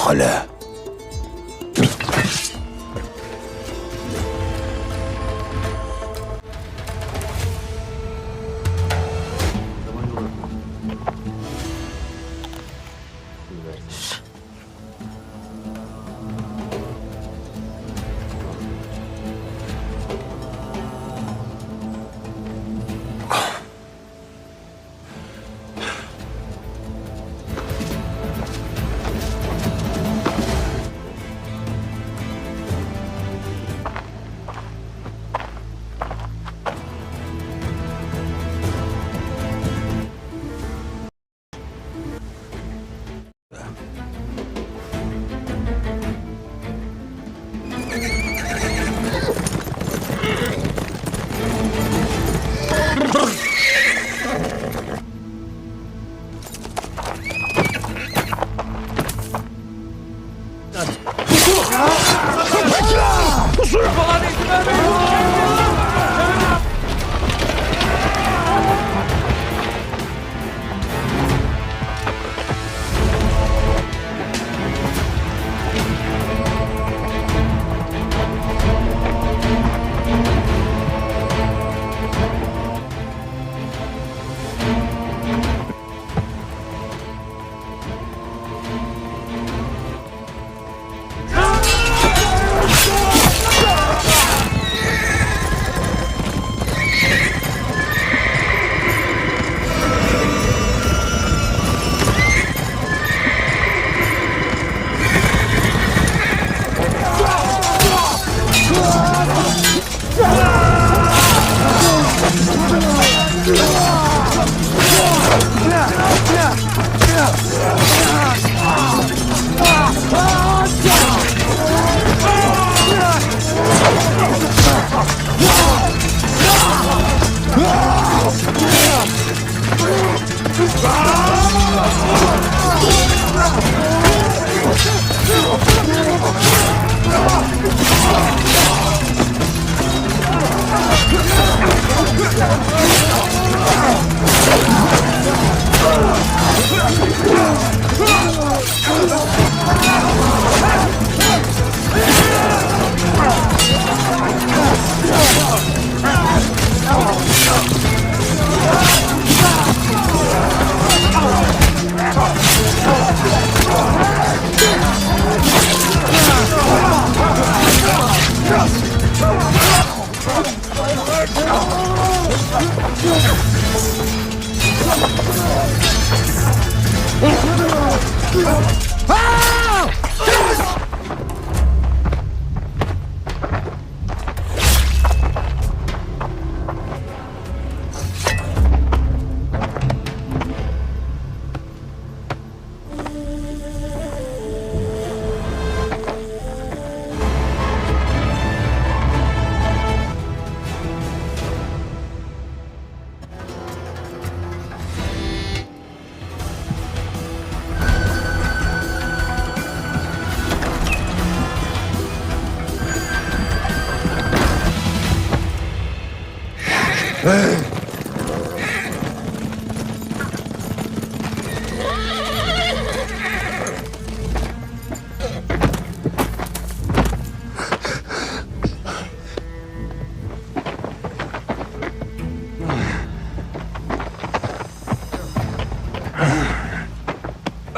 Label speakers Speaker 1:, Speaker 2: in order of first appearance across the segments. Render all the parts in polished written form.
Speaker 1: خلا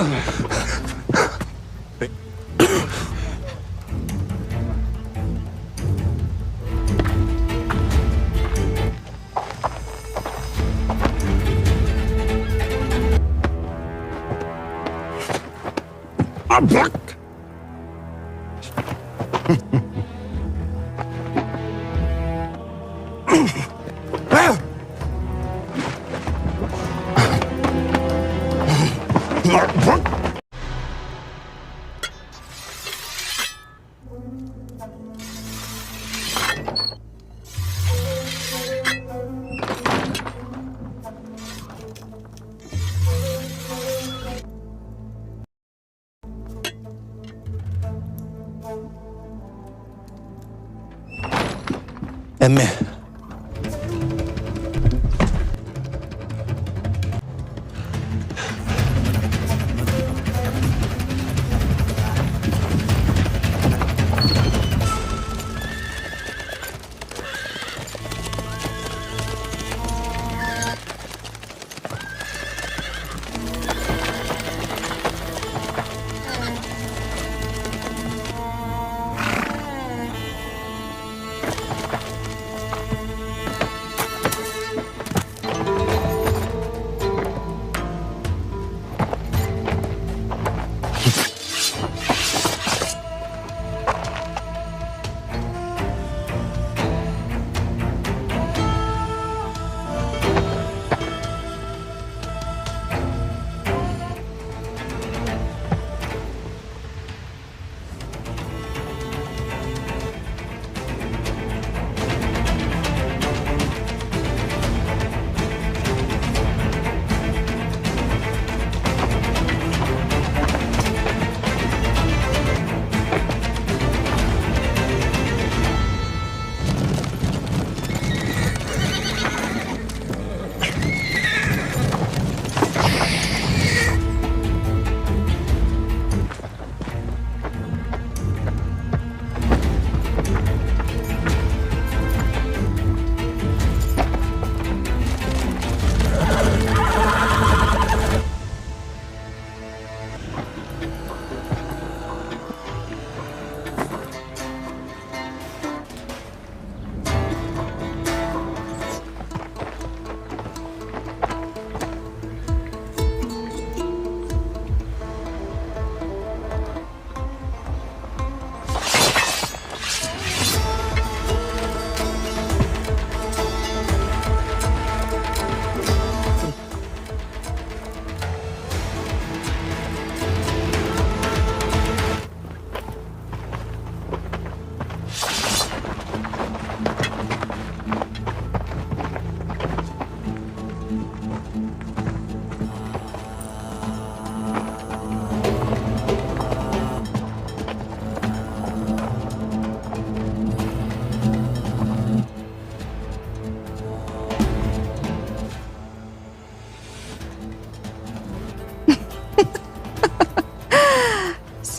Speaker 1: Emmi.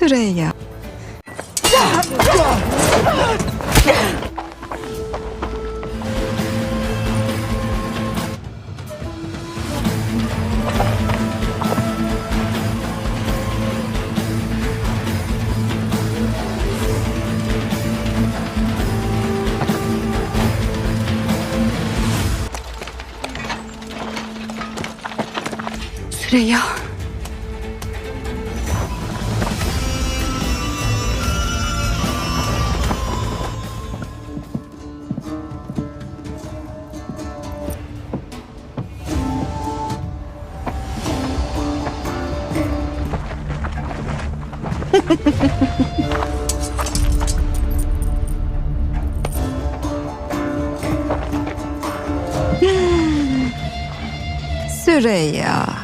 Speaker 2: Süreyya. Süreyya. Süreyya.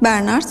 Speaker 2: Bernard.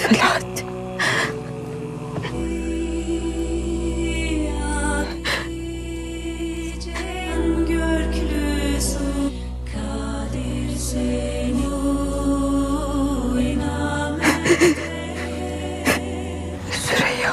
Speaker 2: Salat. Süreyya.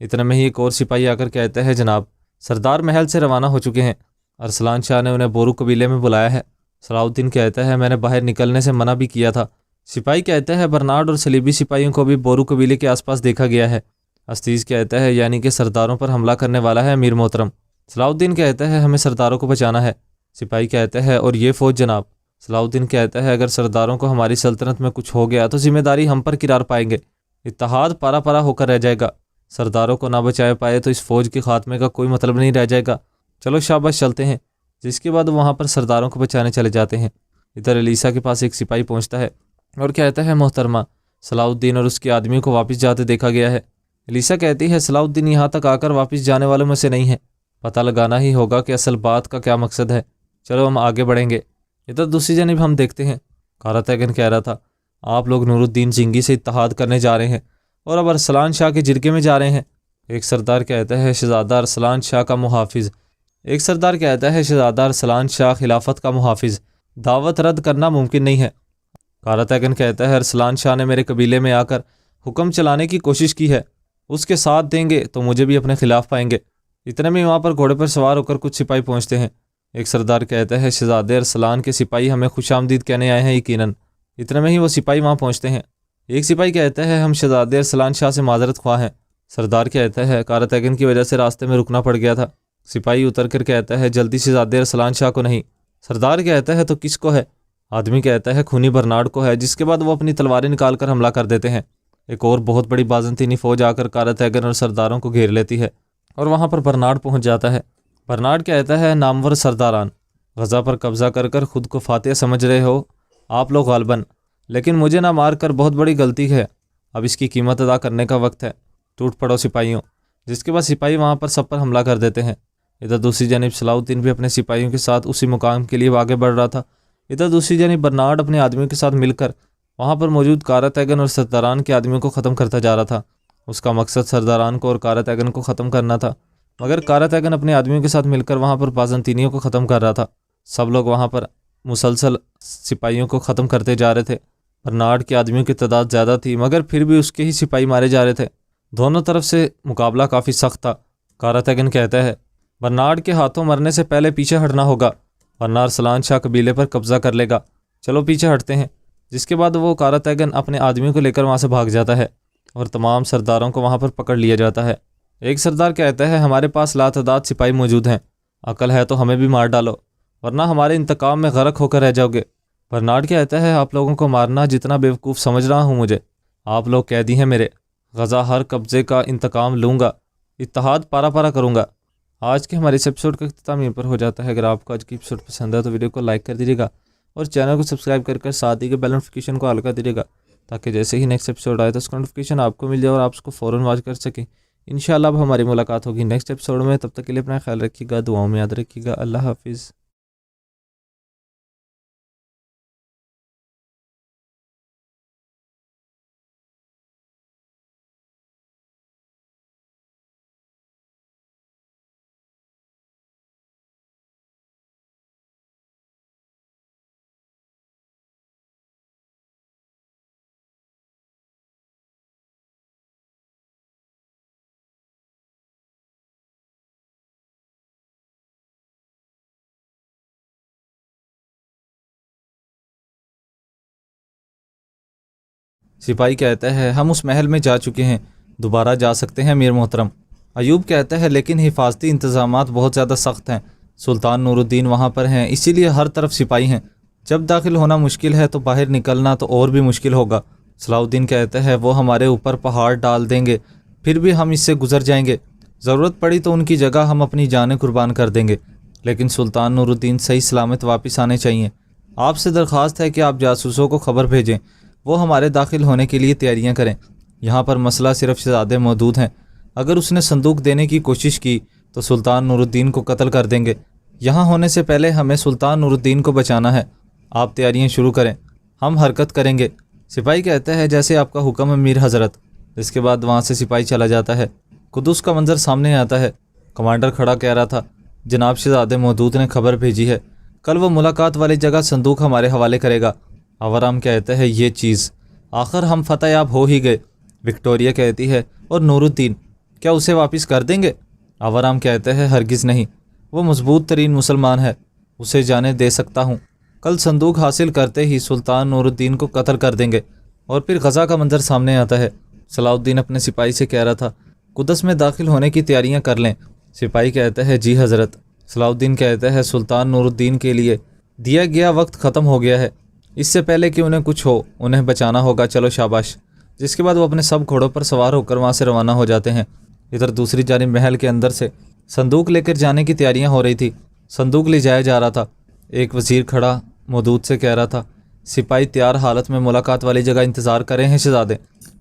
Speaker 3: اتنے میں ہی ایک اور سپاہی آ کر کہتا ہے جناب سردار محل سے روانہ ہو چکے ہیں، ارسلان شاہ نے انہیں بورو قبیلے میں بلایا ہے۔ صلاح الدین کہتا ہے میں نے باہر نکلنے سے منع بھی کیا تھا۔ سپاہی کہتا ہے برنارڈ اور صلیبی سپاہیوں کو بھی بورو قبیلے کے آس پاس دیکھا گیا ہے۔ عزیز کہتا ہے یعنی کہ سرداروں پر حملہ کرنے والا ہے امیر محترم۔ صلاح الدین کہتا ہے ہمیں سرداروں کو بچانا ہے۔ سپاہی کہتا ہے اور یہ فوج جناب۔ صلاح الدین کہتا ہے اگر سرداروں کو ہماری سلطنت میں کچھ ہو گیا تو ذمہ داری ہم پر قرار پائیں گے، اتحاد پارا پارا ہو کر رہ جائے گا، سرداروں کو نہ بچائے پائے تو اس فوج کے خاتمے کا کوئی مطلب نہیں رہ جائے گا، چلو شاباش چلتے ہیں۔ جس کے بعد وہاں پر سرداروں کو بچانے چلے جاتے ہیں۔ ادھر الیسا کے پاس ایک سپاہی پہنچتا ہے اور کہتا ہے محترمہ صلاح الدین اور اس کے آدمیوں کو واپس جاتے دیکھا گیا ہے۔ الیسا کہتی ہے صلاح الدین یہاں تک آ کر واپس جانے والوں میں سے نہیں ہے، پتہ لگانا ہی ہوگا کہ اصل بات کا کیا مقصد ہے، چلو ہم آگے بڑھیں گے۔ ادھر دوسری جانب ہم دیکھتے ہیں کاراتیگن کہہ رہا تھا آپ لوگ نور الدین زنگی سے اتحاد کرنے جا رہے ہیں اور اب ارسلان شاہ کے جرگے میں جا رہے ہیں۔ ایک سردار کہتا ہے شہزادہ ارسلان شاہ کا محافظ، ایک سردار کہتا ہے شہزادہ ارسلان شاہ خلافت کا محافظ، دعوت رد کرنا ممکن نہیں ہے۔ کاراتیگن کہتا ہے ارسلان شاہ نے میرے قبیلے میں آ کر حکم چلانے کی کوشش کی ہے، اس کے ساتھ دیں گے تو مجھے بھی اپنے خلاف پائیں گے۔ اتنے میں وہاں پر گھوڑے پر سوار ہو کر کچھ سپاہی پہنچتے ہیں۔ ایک سردار کہتا ہے شہزادے ارسلان کے سپاہی ہمیں خوش آمدید کہنے آئے ہیں یقیناً۔ اتنے میں ہی وہ سپاہی وہاں پہنچتے ہیں۔ ایک سپاہی کہتا ہے ہم شہزادے ارسلان شاہ سے معذرت خواہ ہیں۔ سردار کہتا ہے کاراتیگن کی وجہ سے راستے میں رکنا پڑ گیا تھا۔ سپاہی اتر کر کہتا ہے جلدی شہزادے ارسلان شاہ کو نہیں۔ سردار کہتا ہے تو کس کو ہے؟ آدمی کہتا ہے خونی برنارڈ کو ہے، جس کے بعد وہ اپنی تلواریں نکال کر حملہ کر دیتے ہیں۔ ایک اور بہت بڑی بازنطینی فوج آ کر کاراتیگن اور سرداروں کو گھیر لیتی ہے اور وہاں پر برنارڈ پہنچ جاتا ہے۔ برنارڈ کہتا ہے نامور سرداران، غزہ پر قبضہ کر کر خود کو فاتح سمجھ رہے ہو آپ لوگ غالباً، لیکن مجھے نہ مار کر بہت بڑی غلطی ہے، اب اس کی قیمت ادا کرنے کا وقت ہے، ٹوٹ پڑو سپاہیوں۔ جس کے بعد سپاہی وہاں پر سب پر حملہ کر دیتے ہیں۔ ادھر دوسری جانب صلاح الدین بھی اپنے سپاہیوں کے ساتھ اسی مقام کے لیے آگے بڑھ رہا تھا۔ ادھر دوسری جانب برنارڈ اپنے آدمیوں کے ساتھ مل کر وہاں پر موجود کاراتیگن اور سرداران کے آدمیوں کو ختم کرتا جا رہا تھا۔ اس کا مقصد سرداران کو اور کاراتیگن کو ختم کرنا تھا، مگر کاراتیگن اپنے آدمیوں کے ساتھ مل کر وہاں پر بازنطینیوں کو ختم کر رہا تھا۔ سب لوگ وہاں پر مسلسل سپاہیوں کو ختم کرتے جا رہے تھے۔ برنارڈ کے آدمیوں کی تعداد زیادہ تھی مگر پھر بھی اس کے ہی سپاہی مارے جا رہے تھے۔ دونوں طرف سے مقابلہ کافی سخت تھا۔ کاراتیگن کہتا ہے برنارڈ کے ہاتھوں مرنے سے پہلے پیچھے ہٹنا ہوگا ورنہ ارسلان شاہ قبیلے پر قبضہ کر لے گا، چلو پیچھے ہٹتے ہیں۔ جس کے بعد وہ کاراتیگن اپنے آدمیوں کو لے کر وہاں سے بھاگ جاتا ہے اور تمام سرداروں کو وہاں پر پکڑ لیا جاتا ہے۔ ایک سردار کہتا ہے ہمارے پاس لاتعداد سپاہی موجود ہیں، عقل ہے تو ہمیں بھی مار ڈالو ورنہ ہمارے انتقام میں غرق ہو کر رہ جاؤ گے۔ برنارڈ کہتا ہے آپ لوگوں کو مارنا جتنا بیوقوف سمجھ رہا ہوں مجھے، آپ لوگ قیدی ہیں میرے، غزہ ہر قبضے کا انتقام لوں گا، اتحاد پارا پارا کروں گا۔ آج کے ہمارے اس ایپیسوڈ کا اختتام یہیں پر ہو جاتا ہے۔ اگر آپ کو آج کی ایپیسوڈ پسند ہے تو ویڈیو کو لائک کر دیجیے گا اور چینل کو سبسکرائب کر ساتھ ہی کے بیل نوٹیفیکیشن کو آل کر دیجیے گا تاکہ جیسے ہی نیکسٹ ایپیسوڈ آئے تو اس کا نوٹیفیکیشن آپ کو مل جائے اور آپ اس کو فوراً واچ کر سکیں۔ انشاءاللہ اب ہماری ملاقات ہوگی نیکسٹ ایپیسوڈ میں، تب تک کے لیے اپنا خیال رکھیے گا، دعاؤں میں یاد رکھیے گا۔ اللہ حافظ۔ سپاہی کہتا ہے ہم اس محل میں جا چکے ہیں، دوبارہ جا سکتے ہیں امیر محترم۔ ایوب کہتا ہے لیکن حفاظتی انتظامات بہت زیادہ سخت ہیں، سلطان نور الدین وہاں پر ہیں، اسی لیے ہر طرف سپاہی ہیں، جب داخل ہونا مشکل ہے تو باہر نکلنا تو اور بھی مشکل ہوگا۔ صلاح الدین کہتا ہے وہ ہمارے اوپر پہاڑ ڈال دیں گے، پھر بھی ہم اس سے گزر جائیں گے، ضرورت پڑی تو ان کی جگہ ہم اپنی جانیں قربان کر دیں گے، لیکن سلطان نور الدین صحیح سلامت واپس آنے چاہیے۔ آپ سے درخواست ہے کہ آپ جاسوسوں کو خبر بھیجیں، وہ ہمارے داخل ہونے کے لیے تیاریاں کریں۔ یہاں پر مسئلہ صرف شہزادے موجود ہیں، اگر اس نے صندوق دینے کی کوشش کی تو سلطان نور الدین کو قتل کر دیں گے، یہاں ہونے سے پہلے ہمیں سلطان نور الدین کو بچانا ہے، آپ تیاریاں شروع کریں، ہم حرکت کریں گے۔ سپاہی کہتا ہے جیسے آپ کا حکم امیر حضرت۔ اس کے بعد وہاں سے سپاہی چلا جاتا ہے۔ قدس کا منظر سامنے آتا ہے۔ کمانڈر کھڑا کہہ رہا تھا جناب شہزادے مودود نے خبر بھیجی ہے، کل وہ ملاقات والی جگہ صندوق ہمارے حوالے کرے گا۔ آورام کہتا ہے یہ چیز، آخر ہم فتح یاب ہو ہی گئے۔ وکٹوریہ کہتی ہے اور نور الدین کیا اسے واپس کر دیں گے؟ آورام کہتے ہیں ہرگز نہیں، وہ مضبوط ترین مسلمان ہے، اسے جانے دے سکتا ہوں۔ کل صندوق حاصل کرتے ہی سلطان نور الدین کو قتل کر دیں گے۔ اور پھر غزہ کا منظر سامنے آتا ہے۔ صلاح الدین اپنے سپاہی سے کہہ رہا تھا قدس میں داخل ہونے کی تیاریاں کر لیں۔ سپاہی کہتا ہے جی حضرت۔ صلاح الدین کہتا ہے سلطان نور الدین کے لیے دیا گیا وقت ختم ہو گیا ہے، اس سے پہلے کہ انہیں کچھ ہو انہیں بچانا ہوگا، چلو شاباش۔ جس کے بعد وہ اپنے سب گھوڑوں پر سوار ہو کر وہاں سے روانہ ہو جاتے ہیں۔ ادھر دوسری جانب محل کے اندر سے صندوق لے کر جانے کی تیاریاں ہو رہی تھی۔ صندوق لے جایا جا رہا تھا۔ ایک وزیر کھڑا مودود سے کہہ رہا تھا سپاہی تیار حالت میں ملاقات والی جگہ انتظار کرے ہیں شہزادے۔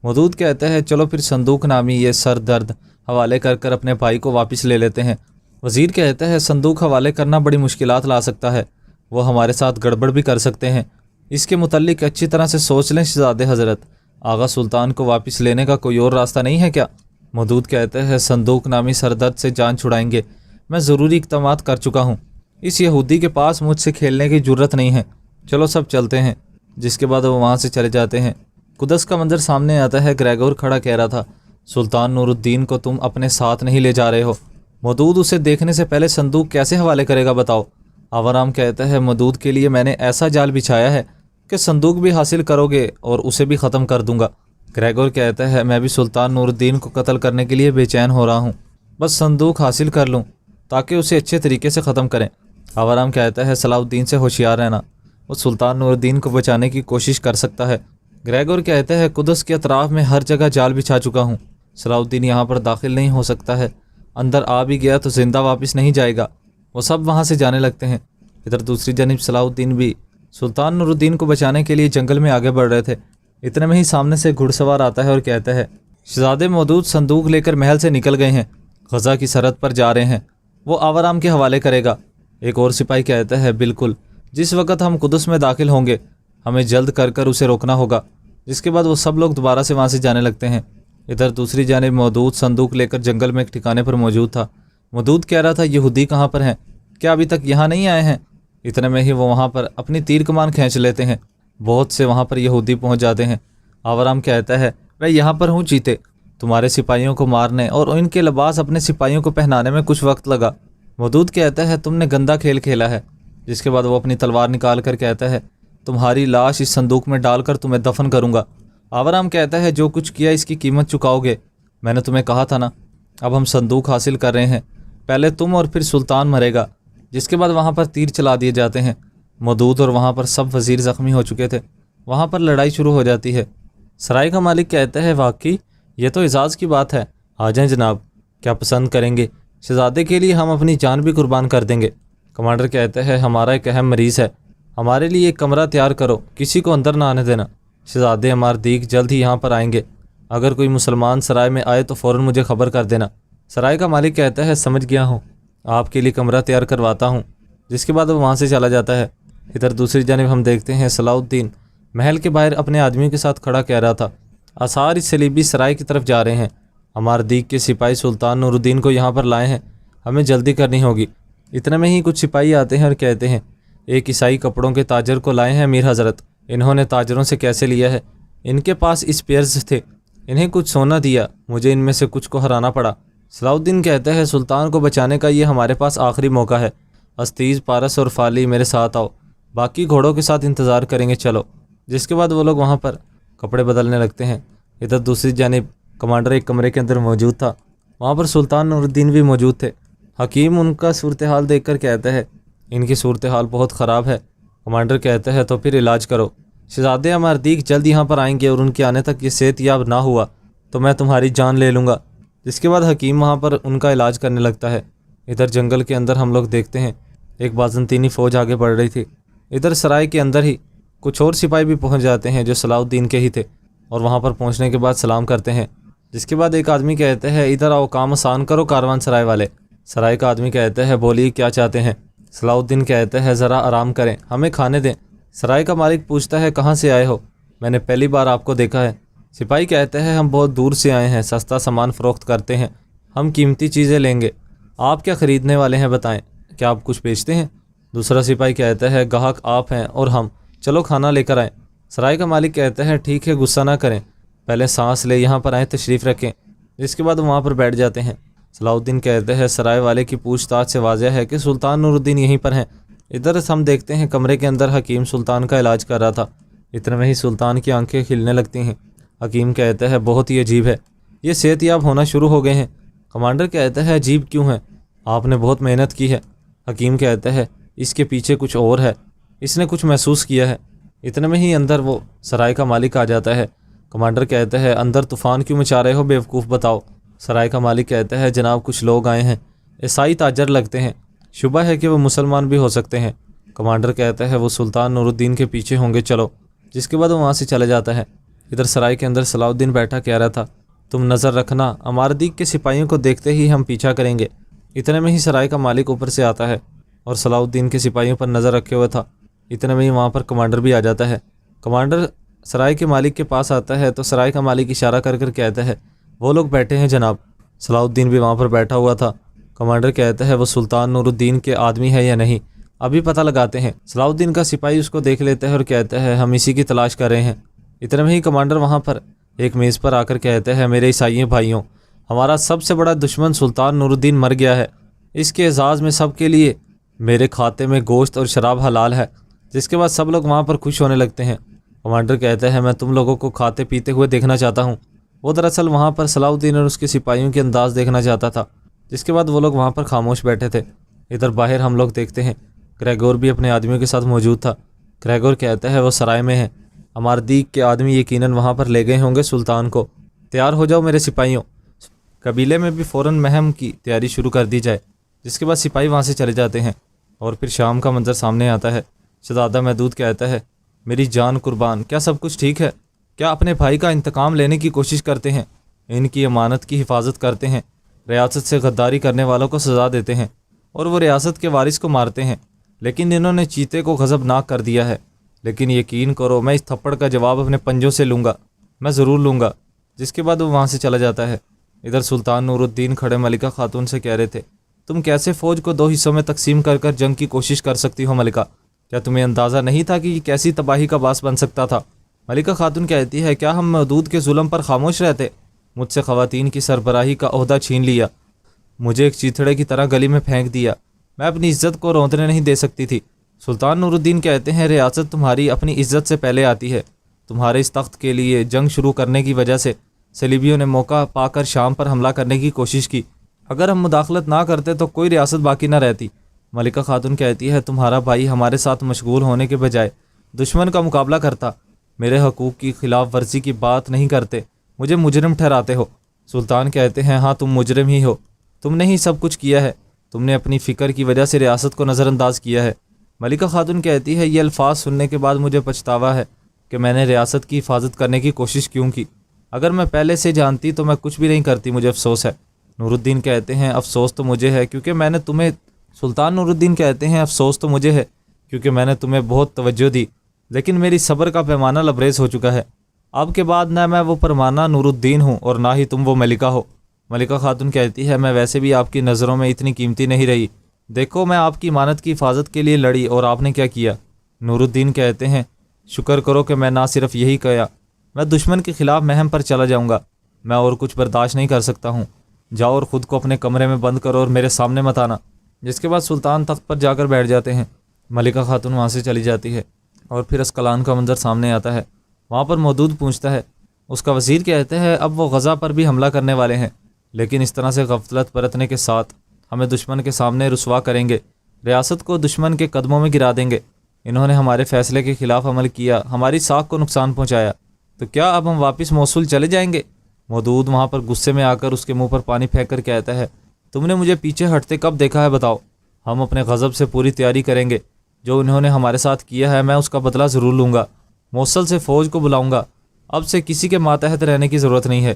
Speaker 3: مودود کہتے ہیں چلو پھر صندوق نامی یہ سر درد حوالے کر کر اپنے بھائی کو واپس لے لیتے ہیں۔ وزیر کہتا ہے صندوق حوالے کرنا بڑی مشکلات لا سکتا ہے، وہ ہمارے ساتھ گڑبڑ بھی کر سکتے ہیں، اس کے متعلق اچھی طرح سے سوچ لیں شہزادے حضرت۔ آغا سلطان کو واپس لینے کا کوئی اور راستہ نہیں ہے کیا؟ مودود کہتے ہیں صندوق نامی سردرد سے جان چھڑائیں گے، میں ضروری اقدامات کر چکا ہوں، اس یہودی کے پاس مجھ سے کھیلنے کی جرت نہیں ہے، چلو سب چلتے ہیں۔ جس کے بعد وہ وہاں سے چلے جاتے ہیں۔ قدس کا منظر سامنے آتا ہے۔ گریگور کھڑا کہہ رہا تھا سلطان نور الدین کو تم اپنے ساتھ نہیں لے جا رہے ہو، مودود اسے دیکھنے سے پہلے صندوق کیسے حوالے کرے گا بتاؤ؟ آورام کہتا ہے مودود کے لیے میں نے ایسا جال بچھایا ہے کہ صندوق بھی حاصل کرو گے اور اسے بھی ختم کر دوں گا۔ گریگور کہتا ہے میں بھی سلطان نور الدین کو قتل کرنے کے لیے بے چین ہو رہا ہوں، بس صندوق حاصل کر لوں تاکہ اسے اچھے طریقے سے ختم کریں۔ آورام کہتا ہے صلاح الدین سے ہوشیار رہنا، وہ سلطان نور الدین کو بچانے کی کوشش کر سکتا ہے۔ گریگور کہتا ہے قدس کے اطراف میں ہر جگہ جال بچھا چکا ہوں، صلاح الدین یہاں پر داخل نہیں ہو سکتا ہے، اندر آ بھی گیا تو زندہ واپس نہیں جائے گا۔ وہ سب وہاں سے جانے لگتے ہیں۔ ادھر دوسری جانب صلاح الدین بھی سلطان نور الدین کو بچانے کے لیے جنگل میں آگے بڑھ رہے تھے۔ اتنے میں ہی سامنے سے گھڑ سوار آتا ہے اور کہتا ہے شہزادے مودود صندوق لے کر محل سے نکل گئے ہیں، غزہ کی سرحد پر جا رہے ہیں، وہ آورام کے حوالے کرے گا۔ ایک اور سپاہی کہتا ہے بالکل، جس وقت ہم قدس میں داخل ہوں گے ہمیں جلد کر کر اسے روکنا ہوگا۔ جس کے بعد وہ سب لوگ دوبارہ سے وہاں سے جانے لگتے ہیں۔ ادھر دوسری جانب مودود صندوق لے کر جنگل میں ایک ٹھکانے پر موجود تھا۔ مودود کہہ رہا تھا یہودی کہاں پر ہیں، کیا ابھی تک یہاں نہیں آئے ہیں؟ اتنے میں ہی وہ وہاں پر اپنی تیر کمان کھینچ لیتے ہیں، بہت سے وہاں پر یہودی پہنچ جاتے ہیں۔ آورام کہتا ہے میں یہاں پر ہوں چیتے، تمہارے سپاہیوں کو مارنے اور ان کے لباس اپنے سپاہیوں کو پہنانے میں کچھ وقت لگا۔ مودود کہتا ہے تم نے گندا کھیل کھیلا ہے۔ جس کے بعد وہ اپنی تلوار نکال کر کہتا ہے تمہاری لاش اس صندوق میں ڈال کر تمہیں دفن کروں گا۔ آورام کہتا ہے جو کچھ کیا اس کی قیمت چکاؤ گے، میں نے تمہیں کہا تھا نا، اب ہم صندوق حاصل کر رہے ہیں، پہلے تم اور پھر سلطان مرے گا۔ جس کے بعد وہاں پر تیر چلا دیے جاتے ہیں۔ مودود اور وہاں پر سب وزیر زخمی ہو چکے تھے۔ وہاں پر لڑائی شروع ہو جاتی ہے۔ سرائے کا مالک کہتا ہے واقعی یہ تو اعزاز کی بات ہے، آ جائیں جناب، کیا پسند کریں گے؟ شہزادے کے لیے ہم اپنی جان بھی قربان کر دیں گے۔ کمانڈر کہتا ہے ہمارا ایک اہم مریض ہے، ہمارے لیے ایک کمرہ تیار کرو، کسی کو اندر نہ آنے دینا۔ شہزادے اماردیک جلد ہی یہاں پر آئیں گے، اگر کوئی مسلمان سرائے میں آئے تو فوراً مجھے خبر کر دینا۔ سرائے کا مالک کہتا ہے سمجھ گیا ہوں، آپ کے لیے کمرہ تیار کرواتا ہوں۔ جس کے بعد وہ وہاں سے چلا جاتا ہے۔ ادھر دوسری جانب ہم دیکھتے ہیں صلاح الدین محل کے باہر اپنے آدمیوں کے ساتھ کھڑا کہہ رہا تھا آثار اس صلیبی سرائے کی طرف جا رہے ہیں، اماردیک کے سپاہی سلطان نور الدین کو یہاں پر لائے ہیں، ہمیں جلدی کرنی ہوگی۔ اتنے میں ہی کچھ سپاہی آتے ہیں اور کہتے ہیں ایک عیسائی کپڑوں کے تاجر کو لائے ہیں امیر حضرت، انہوں نے تاجروں سے کیسے لیا ہے، ان کے پاس اسپیئرز تھے، انہیں کچھ سونا دیا، مجھے ان میں سے کچھ کو ہرانا پڑا۔ صلاح الدین کہتے ہیں سلطان کو بچانے کا یہ ہمارے پاس آخری موقع ہے، استیز، پارس اور فالی میرے ساتھ آؤ، باقی گھوڑوں کے ساتھ انتظار کریں گے، چلو۔ جس کے بعد وہ لوگ وہاں پر کپڑے بدلنے لگتے ہیں۔ ادھر دوسری جانب کمانڈر ایک کمرے کے اندر موجود تھا، وہاں پر سلطان نور الدین بھی موجود تھے۔ حکیم ان کا صورتحال دیکھ کر کہتا ہے ان کی صورتحال بہت خراب ہے۔ کمانڈر کہتا ہے تو پھر علاج کرو، شہزادے اماردیک جلد یہاں پر آئیں گے اور ان کے آنے تک یہ صحت یاب نہ ہوا تو میں تمہاری جان لے لوں گا۔ جس کے بعد حکیم وہاں پر ان کا علاج کرنے لگتا ہے۔ ادھر جنگل کے اندر ہم لوگ دیکھتے ہیں ایک بازنطینی فوج آگے بڑھ رہی تھی۔ ادھر سرائے کے اندر ہی کچھ اور سپاہی بھی پہنچ جاتے ہیں جو صلاح الدین کے ہی تھے، اور وہاں پر پہنچنے کے بعد سلام کرتے ہیں۔ جس کے بعد ایک آدمی کہتے ہیں ادھر آؤ، کام آسان کرو کاروان سرائے والے۔ سرائے کا آدمی کہتا ہے بولیے کیا چاہتے ہیں؟ صلاح الدین کہتا ہے ذرا آرام کریں، ہمیں کھانے دیں۔ سرائے کا مالک پوچھتا ہے کہاں سے آئے ہو؟ میں نے پہلی بار آپ کو دیکھا ہے۔ سپاہی کہتے ہیں ہم بہت دور سے آئے ہیں، سستا سامان فروخت کرتے ہیں، ہم قیمتی چیزیں لیں گے، آپ کیا خریدنے والے ہیں بتائیں، کیا آپ کچھ بیچتے ہیں؟ دوسرا سپاہی کہتا ہے گاہک آپ ہیں اور ہم، چلو کھانا لے کر آئیں۔ سرائے کا مالک کہتا ہے ٹھیک ہے، غصہ نہ کریں، پہلے سانس لے، یہاں پر آئیں، تشریف رکھیں۔ جس کے بعد وہاں پر بیٹھ جاتے ہیں۔ صلاح الدین کہتے ہیں سرائے والے کی پوچھ تاچھ سے واضح ہے کہ سلطان نور الدین یہیں پر ہیں۔ ادھر ہم دیکھتے ہیں کمرے کے اندر حکیم سلطان کا علاج کر رہا تھا۔ اتنے میں ہی سلطان کی آنکھیں کھلنے لگتی ہیں۔ حکیم کہتا ہے بہت ہی عجیب ہے، یہ صحت یاب ہونا شروع ہو گئے ہیں۔ کمانڈر کہتا ہے عجیب کیوں ہے، آپ نے بہت محنت کی ہے۔ حکیم کہتا ہے اس کے پیچھے کچھ اور ہے، اس نے کچھ محسوس کیا ہے۔ اتنے میں ہی اندر وہ سرائے کا مالک آ جاتا ہے۔ کمانڈر کہتا ہے اندر طوفان کیوں مچا رہے ہو بیوقوف، بتاؤ۔ سرائے کا مالک کہتا ہے جناب کچھ لوگ آئے ہیں، عیسائی تاجر لگتے ہیں، شبہ ہے کہ وہ مسلمان بھی ہو سکتے ہیں۔ کمانڈر کہتا ہے وہ سلطان نور الدین کے پیچھے ہوں گے، چلو۔ جس کے بعد وہ وہاں سے چلا جاتا ہے۔ ادھر سرائے کے اندر صلاح الدین بیٹھا کہہ رہا تھا تم نظر رکھنا، اماردیک کے سپاہیوں کو دیکھتے ہی ہم پیچھا کریں گے۔ اتنے میں ہی سرائے کا مالک اوپر سے آتا ہے اور صلاح الدین کے سپاہیوں پر نظر رکھے ہوئے تھا۔ اتنے میں ہی وہاں پر کمانڈر بھی آ جاتا ہے۔ کمانڈر سرائے کے مالک کے پاس آتا ہے تو سرائے کا مالک اشارہ کر کر کہتا ہے وہ لوگ بیٹھے ہیں جناب۔ صلاح الدین بھی وہاں پر بیٹھا ہوا تھا۔ کمانڈر کہتا ہے وہ سلطان نور الدین کے آدمی ہے یا نہیں، ابھی پتہ لگاتے ہیں۔ صلاح الدین کا سپاہی اس کو دیکھ لیتا ہے اور کہتا ہے ہم اسی کی تلاش کر رہے ہیں۔ اتنے میں ہی کمانڈر وہاں پر ایک میز پر آ کر کہتا ہے میرے عیسائی بھائیوں، ہمارا سب سے بڑا دشمن سلطان نور الدین مر گیا ہے، اس کے اعزاز میں سب کے لیے میرے کھاتے میں گوشت اور شراب حلال ہے۔ جس کے بعد سب لوگ وہاں پر خوش ہونے لگتے ہیں۔ کمانڈر کہتا ہے میں تم لوگوں کو کھاتے پیتے ہوئے دیکھنا چاہتا ہوں۔ وہ دراصل وہاں پر صلاح الدین اور اس کے سپاہیوں کے انداز دیکھنا چاہتا تھا۔ جس کے بعد وہ لوگ وہاں پر خاموش بیٹھے تھے۔ ادھر باہر ہم لوگ دیکھتے ہیں گریگور بھی اپنے آدمیوں کے ساتھ موجود تھا۔ گریگور کہتا ہے وہ سرائے میں ہے، اماردیک کے آدمی یقیناً وہاں پر لے گئے ہوں گے سلطان کو۔ تیار ہو جاؤ میرے سپاہیوں، قبیلے میں بھی فوراً مہم کی تیاری شروع کر دی جائے۔ جس کے بعد سپاہی وہاں سے چلے جاتے ہیں اور پھر شام کا منظر سامنے آتا ہے۔ شہزادہ محدود کہتا ہے میری جان قربان، کیا سب کچھ ٹھیک ہے؟ کیا اپنے بھائی کا انتقام لینے کی کوشش کرتے ہیں؟ ان کی امانت کی حفاظت کرتے ہیں، ریاست سے غداری کرنے والوں کو سزا دیتے ہیں اور وہ ریاست کے وارث کو مارتے ہیں، لیکن انہوں نے چیتے کو غضبناک کر دیا ہے۔ لیکن یقین کرو میں اس تھپڑ کا جواب اپنے پنجوں سے لوں گا، میں ضرور لوں گا۔ جس کے بعد وہ وہاں سے چلا جاتا ہے۔ ادھر سلطان نور الدین کھڑے ملکہ خاتون سے کہہ رہے تھے تم کیسے فوج کو 2 حصوں میں تقسیم کر کر جنگ کی کوشش کر سکتی ہو ملکہ؟ کیا تمہیں اندازہ نہیں تھا کہ یہ کیسی تباہی کا باعث بن سکتا تھا؟ ملکہ خاتون کہتی ہے کیا ہم محدود کے ظلم پر خاموش رہتے؟ مجھ سے خواتین کی سربراہی کا عہدہ چھین لیا، مجھے ایک چیتڑے کی طرح گلی میں پھینک دیا، میں اپنی عزت کو روندنے نہیں دے سکتی تھی۔ سلطان نور الدین کہتے ہیں ریاست تمہاری اپنی عزت سے پہلے آتی ہے۔ تمہارے اس تخت کے لیے جنگ شروع کرنے کی وجہ سے صلیبیوں نے موقع پا کر شام پر حملہ کرنے کی کوشش کی، اگر ہم مداخلت نہ کرتے تو کوئی ریاست باقی نہ رہتی۔ ملکہ خاتون کہتی ہے تمہارا بھائی ہمارے ساتھ مشغول ہونے کے بجائے دشمن کا مقابلہ کرتا، میرے حقوق کی خلاف ورزی کی بات نہیں کرتے، مجھے مجرم ٹھہراتے ہو۔ سلطان کہتے ہیں ہاں تم مجرم ہی ہو، تم نے ہی سب کچھ کیا ہے، تم نے اپنی فکر کی وجہ سے ریاست کو نظر انداز کیا ہے۔ ملکہ خاتون کہتی ہے یہ الفاظ سننے کے بعد مجھے پچھتاوا ہے کہ میں نے ریاست کی حفاظت کرنے کی کوشش کیوں کی، اگر میں پہلے سے جانتی تو میں کچھ بھی نہیں کرتی، مجھے افسوس ہے۔ نور الدین کہتے ہیں افسوس تو مجھے ہے کیونکہ میں نے تمہیں سلطان نور الدین کہتے ہیں افسوس تو مجھے ہے کیونکہ میں نے تمہیں بہت توجہ دی، لیکن میری صبر کا پیمانہ لبریز ہو چکا ہے۔ اب کے بعد نہ میں وہ پرمانہ نور الدین ہوں اور نہ ہی تم وہ ملکہ ہو۔ ملکہ خاتون کہتی ہے میں ویسے بھی آپ کی نظروں میں اتنی قیمتی نہیں رہی، دیکھو میں آپ کی امانت کی حفاظت کے لیے لڑی اور آپ نے کیا کیا۔ نور الدین کہتے ہیں شکر کرو کہ میں نہ صرف یہی کہا، میں دشمن کے خلاف مہم پر چلا جاؤں گا، میں اور کچھ برداشت نہیں کر سکتا ہوں، جاؤ اور خود کو اپنے کمرے میں بند کرو اور میرے سامنے مت آنا۔ جس کے بعد سلطان تخت پر جا کر بیٹھ جاتے ہیں۔ ملکہ خاتون وہاں سے چلی جاتی ہے اور پھر اسقلان کا منظر سامنے آتا ہے۔ وہاں پر محدود پوچھتا ہے، اس کا وزیر کہتے ہیں اب وہ غزہ پر بھی حملہ کرنے والے ہیں، لیکن اس طرح سے غفلت برتنے کے ساتھ ہمیں دشمن کے سامنے رسوا کریں گے، ریاست کو دشمن کے قدموں میں گرا دیں گے۔ انہوں نے ہمارے فیصلے کے خلاف عمل کیا، ہماری ساکھ کو نقصان پہنچایا، تو کیا اب ہم واپس موصول چلے جائیں گے؟ محدود وہاں پر غصے میں آ کر اس کے منہ پر پانی پھینک کر کہتا ہے تم نے مجھے پیچھے ہٹتے کب دیکھا ہے بتاؤ؟ ہم اپنے غضب سے پوری تیاری کریں گے، جو انہوں نے ہمارے ساتھ کیا ہے میں اس کا بدلہ ضرور لوں گا، موصل سے فوج کو بلاؤں گا، اب سے کسی کے ماتحت رہنے کی ضرورت نہیں ہے،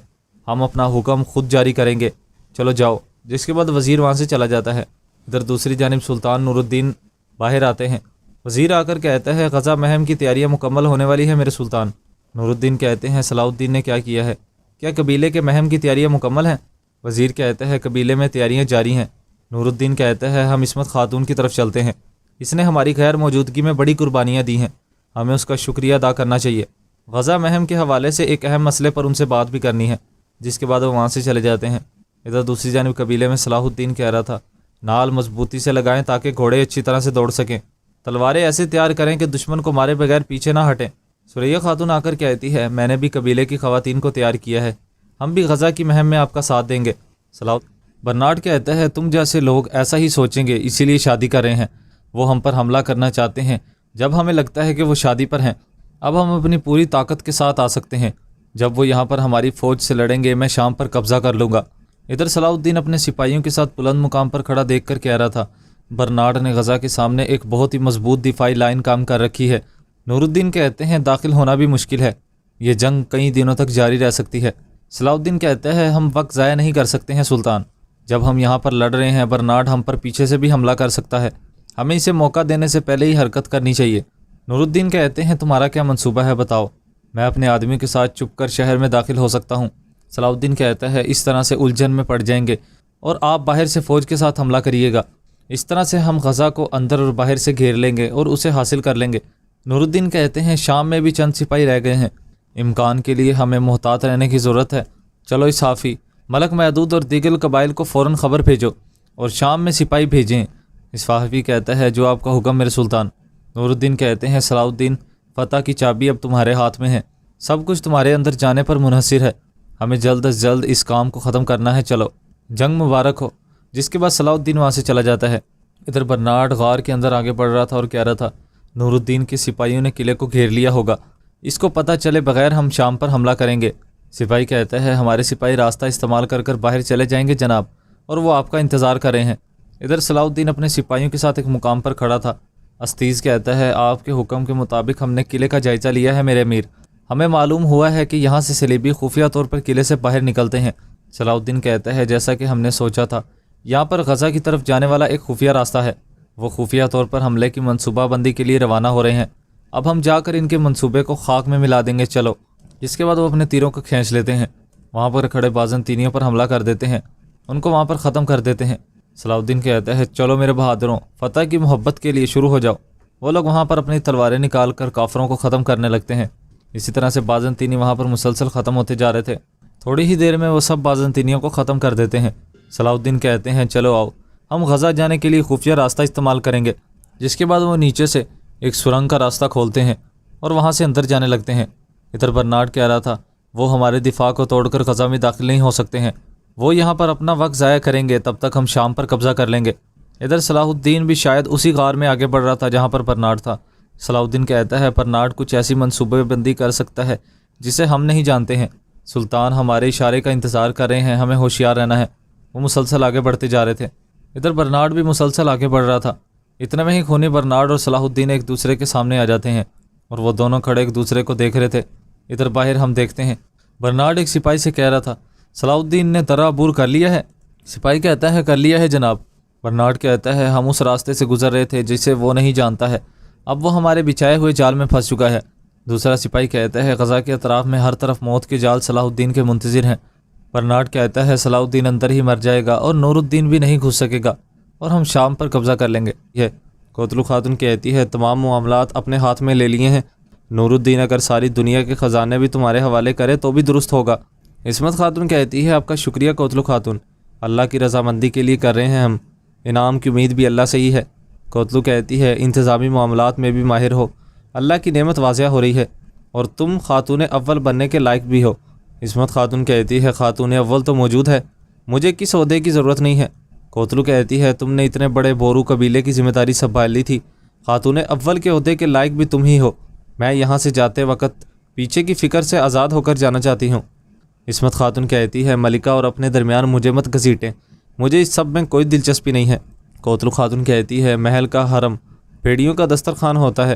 Speaker 3: ہم اپنا حکم خود جاری کریں گے، چلو جاؤ۔ جس کے بعد وزیر وہاں سے چلا جاتا ہے۔ ادھر دوسری جانب سلطان نور الدین باہر آتے ہیں۔ وزیر آ کر کہتا ہے غزہ مہم کی تیاریاں مکمل ہونے والی ہیں میرے سلطان۔ نور الدین کہتے ہیں صلاح الدین نے کیا کیا ہے؟ کیا قبیلے کے مہم کی تیاریاں مکمل ہیں؟ وزیر کہتا ہے قبیلے میں تیاریاں جاری ہیں۔ نور الدین کہتا ہے ہم عصمت خاتون کی طرف چلتے ہیں، اس نے ہماری غیر موجودگی میں بڑی قربانیاں دی ہیں، ہمیں اس کا شکریہ ادا کرنا چاہیے۔ غزہ مہم کے حوالے سے ایک اہم مسئلے پر ان سے بات بھی کرنی ہے۔ جس کے بعد وہ وہاں سے چلے جاتے ہیں۔ ادھر دوسری جانب قبیلے میں صلاح الدین کہہ رہا تھا، نال مضبوطی سے لگائیں تاکہ گھوڑے اچھی طرح سے دوڑ سکیں، تلواریں ایسے تیار کریں کہ دشمن کو مارے بغیر پیچھے نہ ہٹیں۔ سریہ خاتون آ کر کہتی ہے، میں نے بھی قبیلے کی خواتین کو تیار کیا ہے، ہم بھی غزہ کی مہم میں آپ کا ساتھ دیں گے۔ برنارڈ کہتا ہے، تم جیسے لوگ ایسا ہی سوچیں گے، اسی لیے شادی کر رہے ہیں۔ وہ ہم پر حملہ کرنا چاہتے ہیں جب ہمیں لگتا ہے کہ وہ شادی پر ہیں۔ اب ہم اپنی پوری طاقت کے ساتھ آ سکتے ہیں۔ جب وہ یہاں پر ہماری فوج سے لڑیں گے میں شام پر قبضہ کر لوں گا۔ ادھر صلاح الدین اپنے سپاہیوں کے ساتھ بلند مقام پر کھڑا دیکھ کر کہہ رہا تھا، برنارڈ نے غزہ کے سامنے ایک بہت ہی مضبوط دفاعی لائن کام کر رکھی ہے۔ نور الدین کہتے ہیں، داخل ہونا بھی مشکل ہے، یہ جنگ کئی دنوں تک جاری رہ سکتی ہے۔ صلاح الدین کہتے ہیں، ہم وقت ضائع نہیں کر سکتے ہیں سلطان، جب ہم یہاں پر لڑ رہے ہیں برنارڈ ہم پر پیچھے سے بھی حملہ کر سکتا ہے، ہمیں اسے موقع دینے سے پہلے ہی حرکت کرنی چاہیے۔ نور الدین کہتے ہیں، تمہارا کیا منصوبہ ہے بتاؤ، میں اپنے آدمی کے ساتھ چھپ کر شہر میں داخل ہو سکتا ہوں۔ صلاح الدین کہتا ہے، اس طرح سے الجھن میں پڑ جائیں گے اور آپ باہر سے فوج کے ساتھ حملہ کریے گا، اس طرح سے ہم غزہ کو اندر اور باہر سے گھیر لیں گے اور اسے حاصل کر لیں گے۔ نور الدین کہتے ہیں، شام میں بھی چند سپاہی رہ گئے ہیں، امکان کے لیے ہمیں محتاط رہنے کی ضرورت ہے۔ چلو اسحافی، ملک معدود اور دیگر قبائل کو فوراً خبر بھیجو اور شام میں سپاہی بھیجیں۔ اسحافی کہتا ہے، جو آپ کا حکم میرے سلطان۔ نور الدین کہتے ہیں، صلاح الدین، فتح کی چابی اب تمہارے ہاتھ میں ہے، سب کچھ تمہارے اندر جانے پر منحصر ہے، ہمیں جلد از جلد اس کام کو ختم کرنا ہے، چلو جنگ مبارک ہو۔ جس کے بعد صلاح الدین وہاں سے چلا جاتا ہے۔ ادھر برنارڈ غار کے اندر آگے بڑھ رہا تھا اور کہہ رہا تھا، نور الدین کے سپاہیوں نے قلعے کو گھیر لیا ہوگا، اس کو پتہ چلے بغیر ہم شام پر حملہ کریں گے۔ سپاہی کہتا ہے، ہمارے سپاہی راستہ استعمال کر کر باہر چلے جائیں گے جناب، اور وہ آپ کا انتظار کر رہے ہیں۔ ادھر صلاح الدین اپنے سپاہیوں کے ساتھ ایک مقام پر کھڑا تھا۔ استیز کہتا ہے، آپ کے حکم کے مطابق ہم نے قلعے کا جائزہ لیا ہے میرے امیر، ہمیں معلوم ہوا ہے کہ یہاں سے صلیبی خفیہ طور پر قلعے سے باہر نکلتے ہیں۔ صلاح الدین کہتا ہے، جیسا کہ ہم نے سوچا تھا، یہاں پر غزہ کی طرف جانے والا ایک خفیہ راستہ ہے، وہ خفیہ طور پر حملے کی منصوبہ بندی کے لیے روانہ ہو رہے ہیں، اب ہم جا کر ان کے منصوبے کو خاک میں ملا دیں گے، چلو۔ جس کے بعد وہ اپنے تیروں کو کھینچ لیتے ہیں، وہاں پر کھڑے بازنطینیوں پر حملہ کر دیتے ہیں، ان کو وہاں پر ختم کر دیتے ہیں۔ صلاح الدین کہتا ہے، چلو میرے بہادروں، فتح کی محبت کے لیے شروع ہو جاؤ۔ وہ لوگ وہاں پر اپنی تلواریں نکال کر کافروں کو ختم کرنے لگتے ہیں۔ اسی طرح سے بازنطینی وہاں پر مسلسل ختم ہوتے جا رہے تھے، تھوڑی ہی دیر میں وہ سب بازنطینیوں کو ختم کر دیتے ہیں۔ صلاح الدین کہتے ہیں، چلو آؤ، ہم غزہ جانے کے لیے خفیہ راستہ استعمال کریں گے۔ جس کے بعد وہ نیچے سے ایک سرنگ کا راستہ کھولتے ہیں اور وہاں سے اندر جانے لگتے ہیں۔ ادھر برنارڈ کہہ رہا تھا، وہ ہمارے دفاع کو توڑ کر غزہ میں داخل نہیں ہو سکتے ہیں، وہ یہاں پر اپنا وقت ضائع کریں گے، تب تک ہم شام پر قبضہ کر لیں گے۔ ادھر صلاح الدین بھی شاید اسی غار میں آگے بڑھ رہا تھا جہاں پر برنارڈ تھا۔ صلاح الدین کہتا ہے، برنارڈ کچھ ایسی منصوبے بندی کر سکتا ہے جسے ہم نہیں جانتے ہیں، سلطان ہمارے اشارے کا انتظار کر رہے ہیں، ہمیں ہوشیار رہنا ہے۔ وہ مسلسل آگے بڑھتے جا رہے تھے۔ ادھر برنارڈ بھی مسلسل آگے بڑھ رہا تھا۔ اتنے میں ہی خونی برنارڈ اور صلاح الدین ایک دوسرے کے سامنے آ جاتے ہیں اور وہ دونوں کھڑے ایک دوسرے کو دیکھ رہے تھے۔ ادھر باہر ہم دیکھتے ہیں برنارڈ ایک سپاہی سے کہہ رہا تھا، صلاح الدین نے درہ عبور کر لیا ہے؟ سپاہی کہتا ہے، کر لیا ہے جناب۔ برنارڈ کہتا ہے، ہم اس راستے سے گزر رہے تھے جسے وہ نہیں جانتا ہے، اب وہ ہمارے بچھائے ہوئے جال میں پھنس چکا ہے۔ دوسرا سپاہی کہتا ہے، غزہ کے اطراف میں ہر طرف موت کے جال صلاح الدین کے منتظر ہیں۔ برنارڈ کہتا ہے، صلاح الدین اندر ہی مر جائے گا اور نور الدین بھی نہیں گھس سکے گا اور ہم شام پر قبضہ کر لیں گے۔ یہ کوتلو خاتون کہتی ہے، تمام معاملات اپنے ہاتھ میں لے لیے ہیں، نور الدین اگر ساری دنیا کے خزانے بھی تمہارے حوالے کرے تو بھی درست ہوگا۔ عصمت خاتون کہتی ہے، آپ کا شکریہ کوتلو خاتون، اللہ کی رضامندی کے لیے کر رہے ہیں ہم، انعام کی امید بھی اللہ سے ہی ہے۔ کوتلو کہتی ہے، انتظامی معاملات میں بھی ماہر ہو، اللہ کی نعمت واضح ہو رہی ہے اور تم خاتون اول بننے کے لائق بھی ہو۔ عصمت خاتون کہتی ہے، خاتون اول تو موجود ہے، مجھے کس عہدے کی ضرورت نہیں ہے۔ کوتلو کہتی ہے، تم نے اتنے بڑے بورو قبیلے کی ذمہ داری سنبھال لی تھی، خاتون اول کے عہدے کے لائق بھی تم ہی ہو۔ میں یہاں سے جاتے وقت پیچھے کی فکر سے آزاد ہو کر جانا چاہتی ہوں۔ عصمت خاتون کہتی ہے، ملکہ اور اپنے درمیان مجھے مت گھسیٹیں، مجھے اس سب میں کوئی دلچسپی نہیں ہے۔ کوتلو خاتون کہتی ہے، محل کا حرم بھیڑیوں کا دسترخوان ہوتا ہے،